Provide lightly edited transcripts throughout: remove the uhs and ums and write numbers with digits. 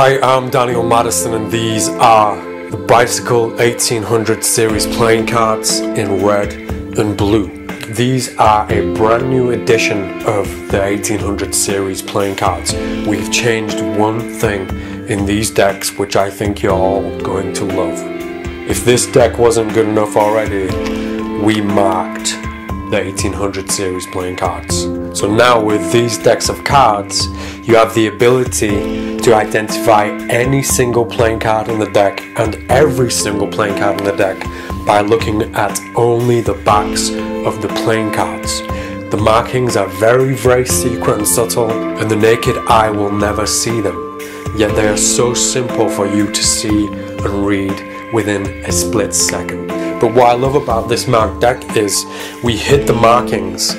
Hi, I'm Daniel Madison and these are the Bicycle 1800 series playing cards in red and blue. These are a brand new edition of the 1800 series playing cards. We've changed one thing in these decks which I think you're all going to love. If this deck wasn't good enough already, we marked the 1800 series playing cards. So now with these decks of cards, you have the ability to identify any single playing card in the deck and every single playing card in the deck by looking at only the backs of the playing cards. The markings are very secret and subtle, and the naked eye will never see them. Yet they are so simple for you to see and read within a split second. But what I love about this marked deck is we hit the markings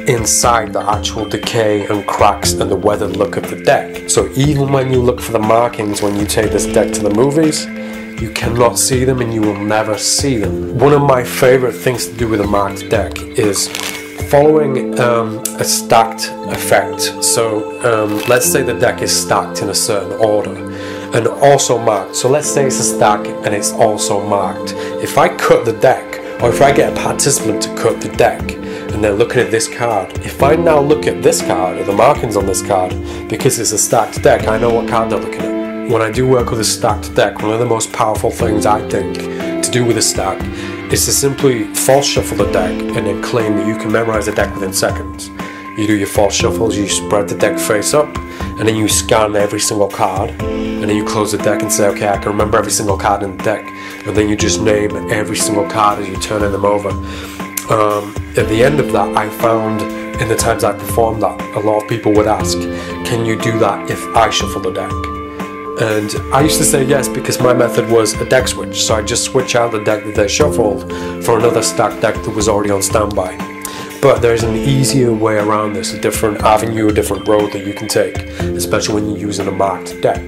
inside the actual decay and cracks and the weathered look of the deck. So even when you look for the markings when you take this deck to the movies, you cannot see them and you will never see them. One of my favorite things to do with a marked deck is following a stacked effect. So let's say the deck is stacked in a certain order and also marked. So let's say it's a stack and it's also marked. If I cut the deck, or if I get a participant to cut the deck and they're looking at this card, if I now look at this card or the markings on this card, because it's a stacked deck, I know what card they're looking at. When I do work with a stacked deck, one of the most powerful things I think to do with a stack is to simply false shuffle the deck and then claim that you can memorize the deck within seconds. You do your false shuffles, you spread the deck face up, and then you scan every single card, and then you close the deck and say, okay, I can remember every single card in the deck, and then you just name every single card as you turn them over. At the end of that, I found in the times I performed that a lot of people would ask, can you do that if I shuffle the deck? And I used to say yes, because my method was a deck switch, so I just switch out the deck that they shuffled for another stacked deck that was already on standby. But there's an easier way around this, a different avenue, a different road that you can take, especially when you're using a marked deck.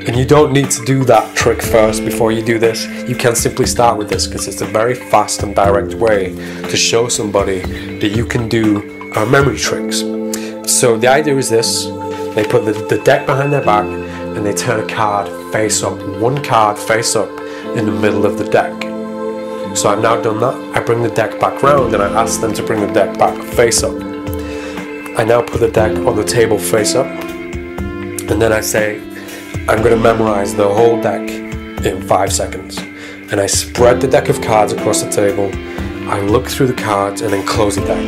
And you don't need to do that trick first before you do this. You can simply start with this because it's a very fast and direct way to show somebody that you can do memory tricks. So the idea is this: they put the deck behind their back and they turn a card face up, one card face up in the middle of the deck. So I've now done that. I bring the deck back round and I ask them to bring the deck back face up. I now put the deck on the table face up, and then I say, I'm going to memorize the whole deck in 5 seconds. And I spread the deck of cards across the table, I look through the cards and then close the deck.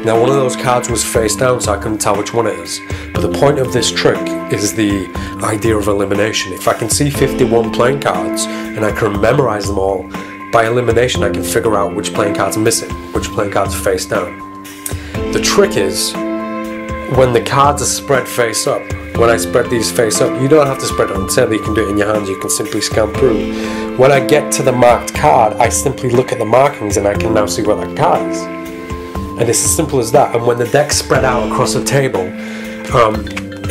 Now one of those cards was face down, so I couldn't tell which one it is. But the point of this trick is the idea of elimination. If I can see 51 playing cards and I can memorize them all, by elimination I can figure out which playing card's missing, which playing card's face down. The trick is, when the cards are spread face up, when I spread these face up, you don't have to spread it on the table, you can do it in your hands, you can simply scan through. When I get to the marked card, I simply look at the markings and I can now see what that card is. And it's as simple as that. And when the deck's spread out across the table,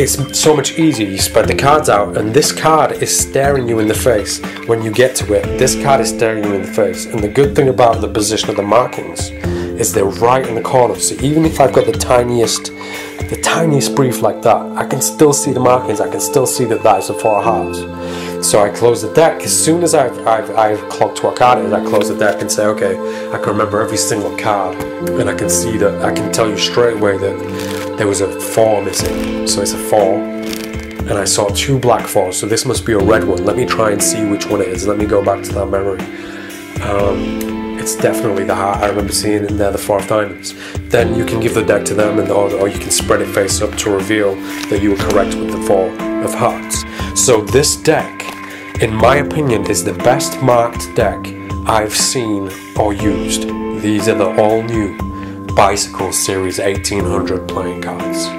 it's so much easier. You spread the cards out and this card is staring you in the face. When you get to it, this card is staring you in the face. And the good thing about the position of the markings is they're right in the corner. So even if I've got the tiniest brief like that, I can still see the markings. I can still see that that is a 4 of hearts. So I close the deck. As soon as I've clocked what card it is, I close the deck and say, okay, I can remember every single card, and I can see that, I can tell you straight away that there was a 4 missing. So it's a 4, and I saw 2 black 4s, so this must be a red one. Let me try and see which one it is. Let me go back to that memory. It's definitely the heart. I remember seeing in there the 4 of diamonds. Then you can give the deck to them, and or you can spread it face up to reveal that you were correct with the 4 of hearts. So this deck, in my opinion, is the best marked deck I've seen or used. These are the all new Bicycle Series 1800 playing cards.